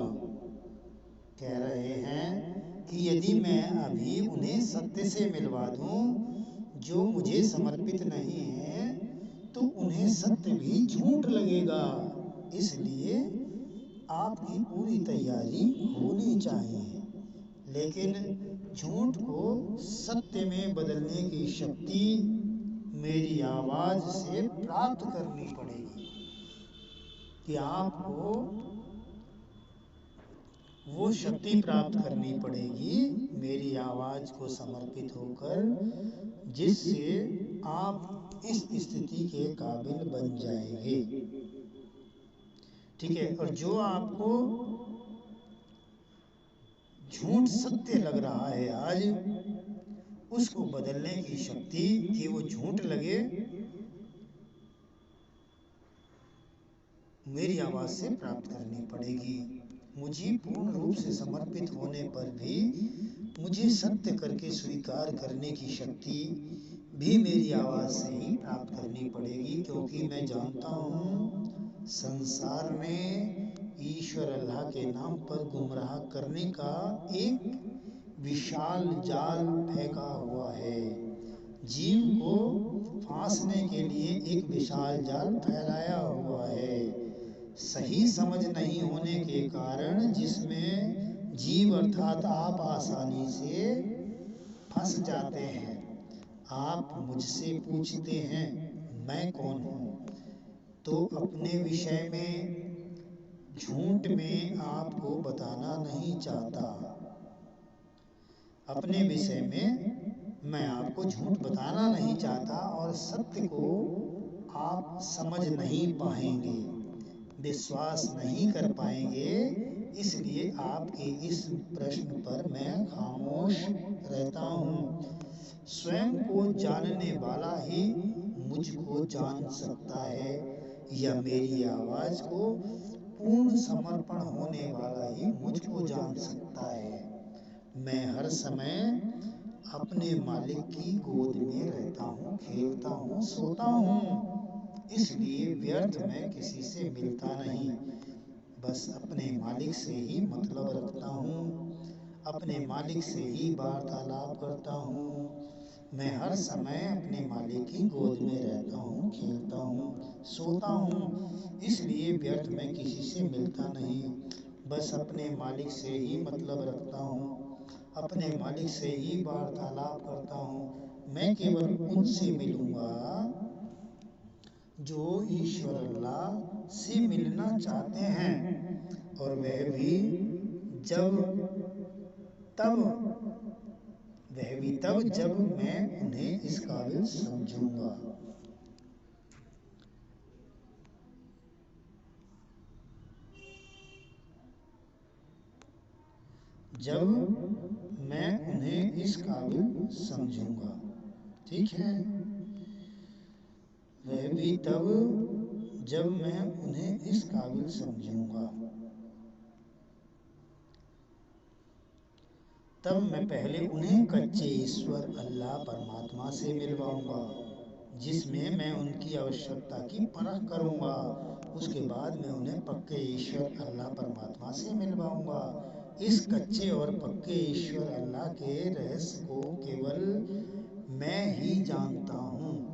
कह रहे हैं कि यदि मैं अभी उन्हें सत्य से मिलवा दूं जो मुझे समर्पित नहीं है, तो उन्हें सत्य भी झूठ लगेगा। इसलिए आपकी पूरी तैयारी होनी चाहिए, लेकिन झूठ को सत्य में बदलने की शक्ति मेरी आवाज से प्राप्त करनी पड़ेगी, कि आपको वो शक्ति प्राप्त करनी पड़ेगी मेरी आवाज को समर्पित होकर, जिससे आप इस स्थिति के काबिल बन जाएंगे। ठीक है। और जो आपको झूठ सत्य लग रहा है आज, उसको बदलने की शक्ति कि वो झूठ लगे मेरी आवाज से प्राप्त करनी पड़ेगी। मुझे पूर्ण रूप से समर्पित होने पर भी मुझे सत्य करके स्वीकार करने की शक्ति भी मेरी आवाज से ही प्राप्त करनी पड़ेगी, क्योंकि मैं जानता हूँ संसार में ईश्वर अल्लाह के नाम पर गुमराह करने का एक विशाल जाल फेंका हुआ है। जीव को फांसने के लिए एक विशाल जाल फैलाया हुआ है। सही समझ नहीं होने के कारण जिसमें जीव अर्थात आप आसानी से फंस जाते हैं। आप मुझसे पूछते हैं मैं कौन हूँ, तो अपने विषय में झूठ में आपको बताना नहीं चाहता। अपने विषय में मैं आपको झूठ बताना नहीं चाहता और सत्य को आप समझ नहीं पाएंगे, विश्वास नहीं कर पाएंगे। इसलिए आपके इस प्रश्न पर मैं खामोश रहता हूँ। स्वयं को जानने वाला ही मुझको जान सकता है, या मेरी आवाज को पूर्ण समर्पण होने वाला ही मुझको जान सकता है। मैं हर समय अपने मालिक की गोद में रहता हूँ, खेलता हूँ, सोता हूँ। इसलिए व्यर्थ मैं किसी से मिलता नहीं, बस अपने मालिक से ही मतलब रखता हूँ, अपने मालिक से ही वार्तालाप करता हूँ। मैं हर समय अपने मालिक की गोद में रहता हूँ, खेलता हूँ, सोता हूँ। इसलिए व्यर्थ मैं किसी से मिलता नहीं, बस अपने मालिक से ही मतलब रखता हूँ, अपने मालिक से ही वार्तालाप करता हूँ। मैं केवल उनसे मिलूंगा जो ईश्वर अल्लाह से मिलना चाहते हैं, और वह भी तब जब मैं उन्हें इस काबिल समझूंगा। जब मैं उन्हें इस काबिल समझूंगा। ठीक है, वह भी तब जब मैं उन्हें इस काबिल समझूंगा। तब मैं पहले उन्हें कच्चे ईश्वर अल्लाह परमात्मा से मिलवाऊंगा, जिसमें मैं उनकी आवश्यकता की परख करूंगा। उसके बाद मैं उन्हें पक्के ईश्वर अल्लाह परमात्मा से मिलवाऊंगा। इस कच्चे और पक्के ईश्वर अल्लाह के रहस्य को केवल मैं ही जानता हूँ।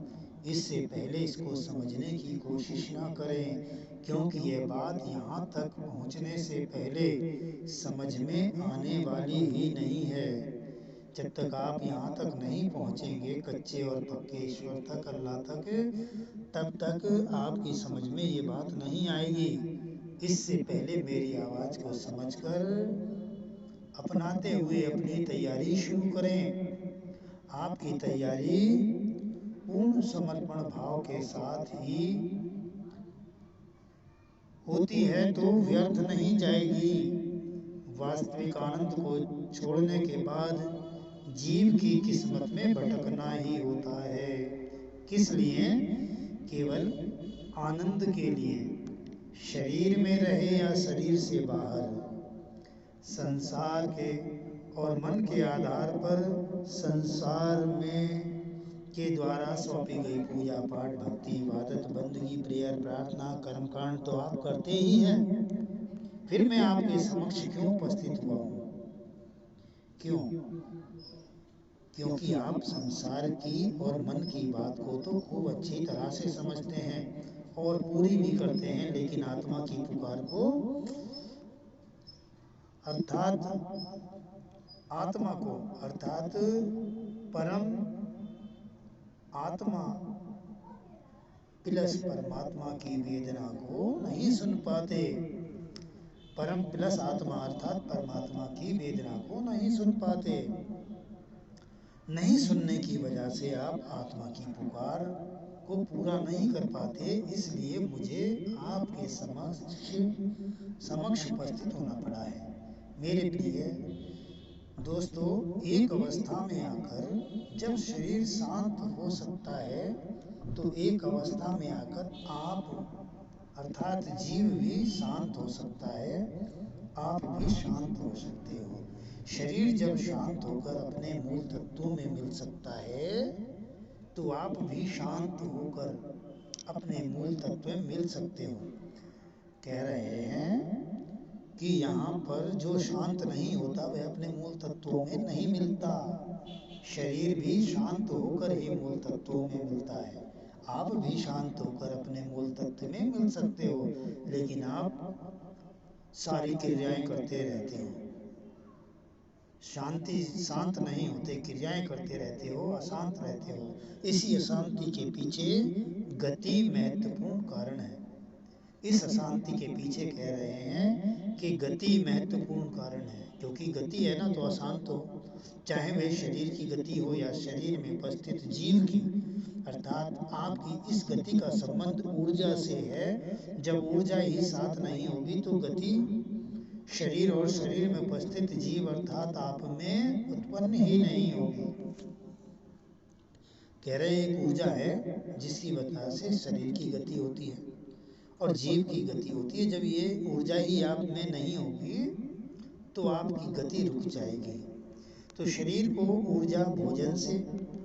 इससे पहले इसको समझने की कोशिश न करें, क्योंकि यह बात यहाँ तक पहुँचने से पहले समझ में आने वाली ही नहीं है। जब तक आप यहाँ तक नहीं पहुँचेंगे, कच्चे और पक्के ईश्वर तक, अल्लाह तक, तब तक आपकी समझ में ये बात नहीं आएगी। इससे पहले मेरी आवाज़ को समझकर अपनाते हुए अपनी तैयारी शुरू करें। आपकी तैयारी पूर्ण समर्पण भाव के साथ ही होती है तो व्यर्थ नहीं जाएगी। वास्तविक आनंद को छोड़ने के बाद जीव की किस्मत में भटकना ही होता है। किस लिए? केवल आनंद के लिए, शरीर में रहे या शरीर से बाहर। संसार के और मन के आधार पर संसार में के द्वारा सौंपी गई पूजा पाठ, भक्ति, इबादत, बंदगी, प्रेयर, प्रार्थना, कर्मकांड तो आप करते ही हैं। फिर मैं आपके समक्ष क्यों उपस्थित हुआ हूँ? क्यों? क्योंकि आप संसार की और मन की बात को तो खूब अच्छी तरह से समझते हैं और पूरी भी करते हैं, लेकिन आत्मा की पुकार को, अर्थात आत्मा को, अर्थात परम आत्मा प्लस परमात्मा की वेदना को नहीं सुन पाते। परम प्लस आत्मा अर्थात परमात्मा की वेदना को नहीं सुन पाते। नहीं सुनने की वजह से आप आत्मा की पुकार को पूरा नहीं कर पाते। इसलिए मुझे आपके समक्ष उपस्थित होना पड़ा है। मेरे प्रिय दोस्तों, एक अवस्था में आकर जब शरीर शांत हो सकता है तो एक अवस्था में आकर आप अर्थात जीव भी शांत हो सकता है, आप भी शांत हो सकते हो। शरीर जब शांत होकर अपने मूल तत्वों में मिल सकता है तो आप भी शांत होकर अपने मूल तत्व में मिल सकते हो। कह रहे हैं कि यहाँ पर जो शांत नहीं होता वह अपने मूल तत्वों में नहीं मिलता। शरीर भी शांत होकर ही मूल तत्वों में मिलता है। आप भी शांत होकर अपने मूल तत्व में मिल सकते हो, लेकिन आप सारी क्रियाएं करते रहते हो, शांत नहीं होते, क्रियाएं करते रहते हो, अशांत रहते हो। इसी अशांति के पीछे गति महत्वपूर्ण कारण है। इस अशांति के पीछे कह रहे हैं कि गति महत्वपूर्ण कारण है, क्योंकि गति है ना तो अशांत हो, चाहे वह शरीर की गति हो या शरीर में उपस्थित जीव की। अर्थात आपकी इस गति का संबंध ऊर्जा से है। जब ऊर्जा ही साथ नहीं होगी तो गति शरीर और शरीर में उपस्थित जीव अर्थात आप में उत्पन्न ही नहीं होगी। कह रहे एक ऊर्जा है जिसकी वजह से शरीर की गति होती है और जीव की गति होती है। जब ये ऊर्जा ही आप में नहीं होगी तो आपकी गति रुक जाएगी। तो शरीर को ऊर्जा भोजन से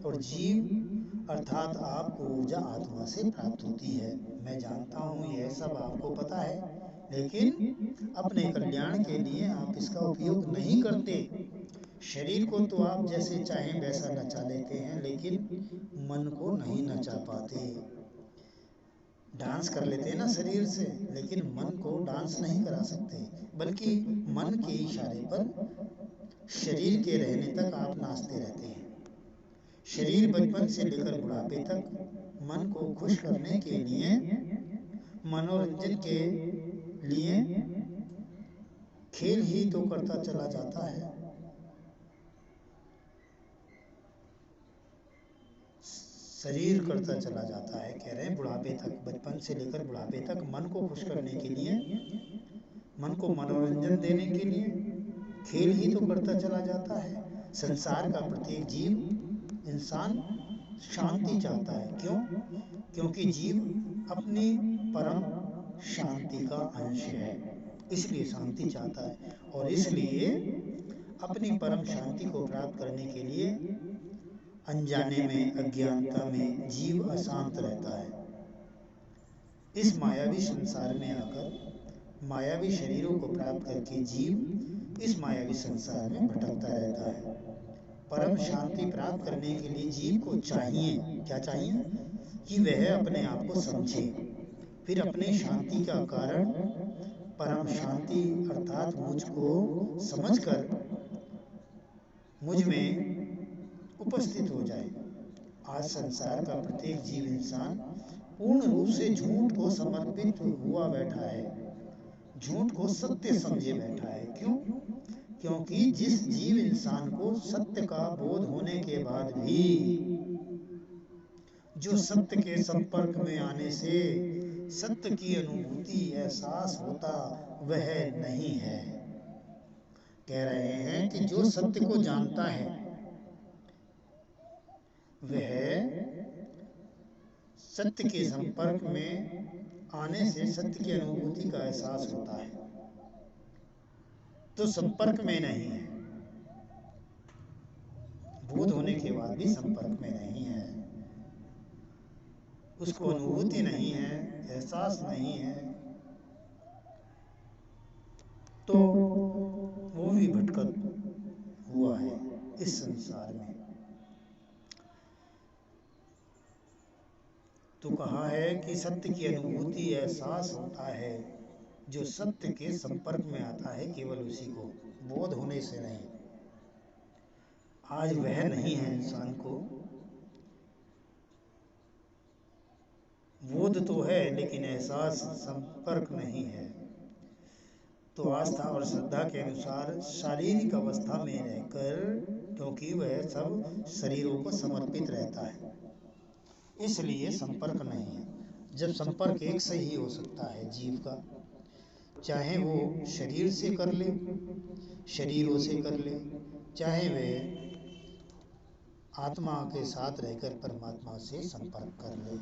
और जीव अर्थात आपको ऊर्जा आत्मा से प्राप्त होती है। मैं जानता हूँ यह सब आपको पता है, लेकिन अपने कल्याण के लिए आप इसका उपयोग नहीं करते। शरीर को तो आप जैसे चाहें वैसा नचा लेते हैं, लेकिन मन को नहीं नचा पाते। डांस कर लेते हैं ना शरीर से, लेकिन मन को डांस नहीं करा सकते, बल्कि मन के इशारे पर शरीर के रहने तक आप नाचते रहते हैं। शरीर बचपन से लेकर बुढ़ापे तक मन को खुश करने के लिए, मनोरंजन के लिए खेल ही तो करता चला जाता है। शरीर करता चला जाता है। कह रहे हैं बुढ़ापे तक, बचपन से लेकर बुढ़ापे तक मन को खुश करने के लिए, मन को मनोरंजन देने के लिए खेल ही तो करता चला जाता है। संसार का प्रत्येक जीव इंसान शांति चाहता है। क्यों? क्योंकि जीव अपनी परम शांति का अंश है, इसलिए शांति चाहता है। और इसलिए अपनी परम शांति को प्राप्त करने के लिए अनजाने में, अज्ञानता में जीव अशांत रहता है। इस मायावी संसार में आकर मायावी शरीरों को प्राप्त करके जीव इस मायावी संसार में भटकता रहता है। परम शांति प्राप्त करने के लिए जीव को चाहिए, क्या चाहिए? कि वह अपने आप को समझे, फिर अपनी शांति का कारण परम शांति अर्थात मुझको समझकर मुझ में उपस्थित हो जाए। आज संसार का प्रत्येक जीव इंसान पूर्ण रूप से झूठ को समर्पित हुआ बैठा है, झूठ को सत्य समझे बैठा है। क्यों? क्योंकि जिस जीव इंसान को सत्य का बोध होने के बाद भी जो सत्य के संपर्क में आने से सत्य की अनुभूति एहसास होता, वह नहीं है। कह रहे हैं कि जो सत्य को जानता है वह सत्य के संपर्क में आने से सत्य की अनुभूति का एहसास होता है, तो संपर्क में नहीं है। बोध होने के बाद भी संपर्क में नहीं है, उसको अनुभूति नहीं है, एहसास नहीं है, तो वो भी भटकत हुआ है इस संसार में। तो कहा है कि सत्य की अनुभूति एहसास होता है, जो सत्य के संपर्क में आता है केवल उसी को, बोध होने से नहीं। आज वह नहीं है इंसान को, बोध तो है लेकिन एहसास संपर्क नहीं है। तो आस्था और श्रद्धा के अनुसार शारीरिक अवस्था में रहकर, क्योंकि वह सब शरीरों को समर्पित रहता है, इसलिए संपर्क नहीं है। जब संपर्क एक से ही हो सकता है जीव का, चाहे वो शरीर से कर ले, शरीरों से कर ले, चाहे वे आत्मा के साथ रहकर परमात्मा से संपर्क कर ले।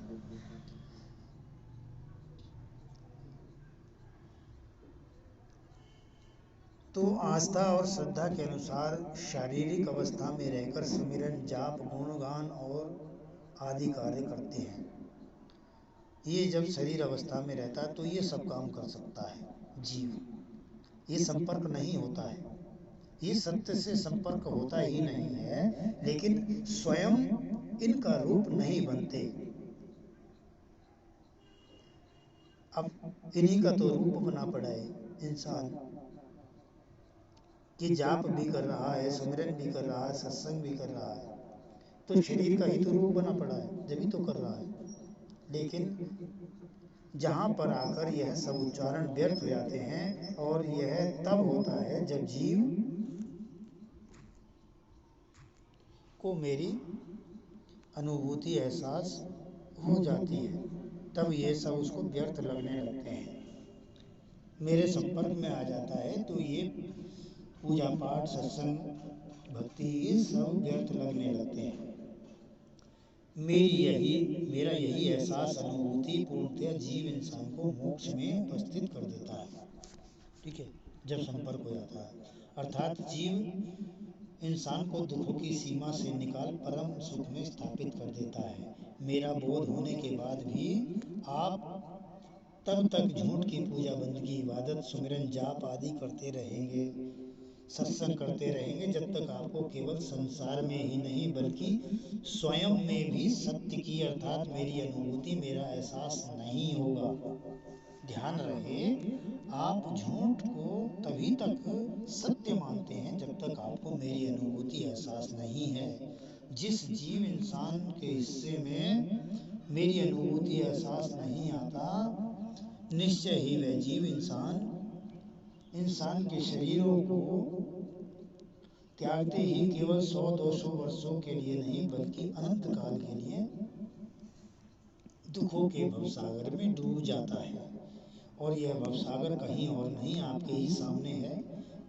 तो आस्था और श्रद्धा के अनुसार शारीरिक अवस्था में रहकर सिमरन, जाप, गुणगान और आदि कार्य करते हैं। ये जब शरीर अवस्था में रहता है तो ये सब काम कर सकता है जीव। ये संपर्क नहीं होता है, ये सत्य से संपर्क होता ही नहीं है, लेकिन स्वयं इनका रूप नहीं बनते। अब इन्हीं का तो रूप बना पड़ा है इंसान, कि जाप भी कर रहा है, सिमरन भी कर रहा है, सत्संग भी कर रहा है, तो शरीर का ही तो रूप बना पड़ा है, जब ही तो कर रहा है। लेकिन जहाँ पर आकर यह सब उच्चारण व्यर्थ हो जाते हैं, और यह तब होता है जब जीव को मेरी अनुभूति एहसास हो जाती है, तब ये सब उसको व्यर्थ लगने लगते हैं। मेरे संपर्क में आ जाता है तो ये पूजा पाठ, सत्संग, भक्ति, ये सब व्यर्थ लगने लगते हैं। मेरा यही एहसास, अनुभूति पूर्णतः जीव इंसान को मोक्ष में उपस्थित कर देता है। ठीक है, जब संपर्क हो जाता है, अर्थात जीव इंसान को दुखों की सीमा से निकाल परम सुख में स्थापित कर देता है। मेरा बोध होने के बाद भी आप तब तक झूठ की पूजा, बंदगी, इबादत, सुमिरन, जाप आदि करते रहेंगे, सत्संग करते रहेंगे, जब तक आपको केवल संसार में ही नहीं बल्कि स्वयं में भी सत्य की अर्थात मेरी अनुभूति, मेरा एहसास नहीं होगा। ध्यान रहे, आप झूठ को तभी तक सत्य मानते हैं जब तक आपको मेरी अनुभूति एहसास नहीं है। जिस जीव इंसान के हिस्से में मेरी अनुभूति एहसास नहीं आता, निश्चय ही वह जीव इंसान के शरीरों को त्यागते ही केवल 100-200 वर्षों के लिए नहीं बल्कि अनंत काल के लिए दुखों के भवसागर में डूब जाता है। और यह भवसागर कहीं और नहीं, आपके ही सामने है।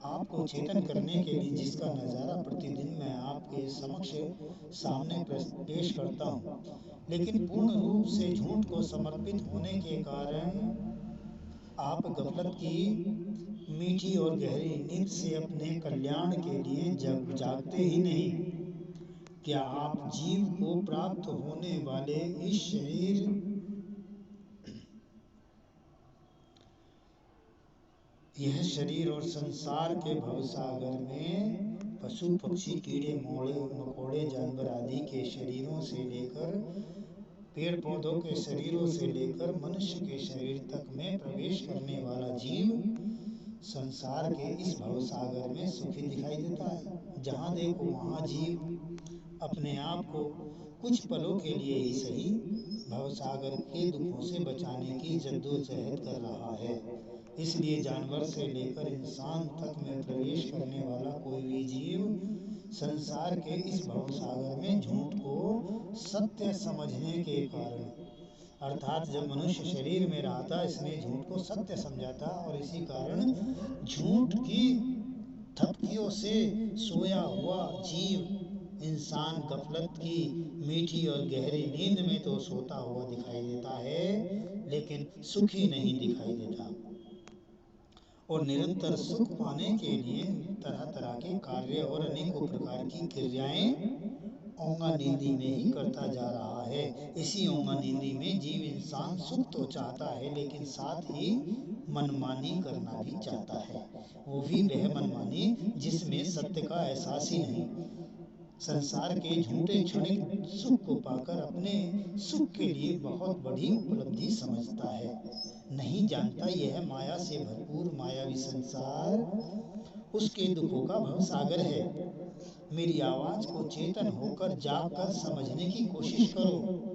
आपको चेतन करने के लिए जिसका नज़ारा प्रतिदिन मैं आपके समक्ष सामने पेश करता हूँ, लेकिन पूर्ण रूप से झूठ को समर्पित होने के कारण आप गफलत की मीठी और गहरी नींद से अपने कल्याण के लिए जागते ही नहीं। क्या आप जीव को प्राप्त होने वाले इस यह शरीर और संसार के भवसागर में पशु, पक्षी, कीड़े मकोड़े, जानवर आदि के शरीरों से लेकर पेड़ पौधों के शरीरों से लेकर मनुष्य के शरीर तक में प्रवेश करने वाला जीव संसार के इस भवसागर में सुखी दिखाई देता है। जहाँ देखो वहाँ जीव अपने आप को कुछ पलों के लिए ही सही भवसागर के दुखों से बचाने की जद्दोजहद कर रहा है। इसलिए जानवर से लेकर इंसान तक में प्रवेश करने वाला कोई भी जीव संसार के इस भवसागर में झूठ को सत्य समझने के कारण, अर्थात जब मनुष्य शरीर में रहा था इसने झूठ को सत्य समझा था, और इसी कारण झूठ की थपकियों से सोया हुआ जीव इंसान गफलत की मीठी और गहरी नींद में तो सोता हुआ दिखाई देता है, लेकिन सुखी नहीं दिखाई देता। और निरंतर सुख पाने के लिए तरह तरह के कार्य और अनेकों प्रकार की क्रियाएं ओंगा नींदी में ही करता जा रहा है। इसी ओंगा नींदी में जीव इंसान सुख तो चाहता है, लेकिन साथ ही मनमानी करना भी चाहता है। वो भी वह मनमानी जिसमें सत्य का एहसास ही नहीं, संसार के झूठे क्षणिक सुख को पाकर अपने सुख के लिए बहुत बड़ी उपलब्धि समझता है। नहीं जानता यह माया से भरपूर मायावी संसार उसके दुखों का भवसागर है। मेरी आवाज को चेतन होकर जाग कर समझने की कोशिश करो।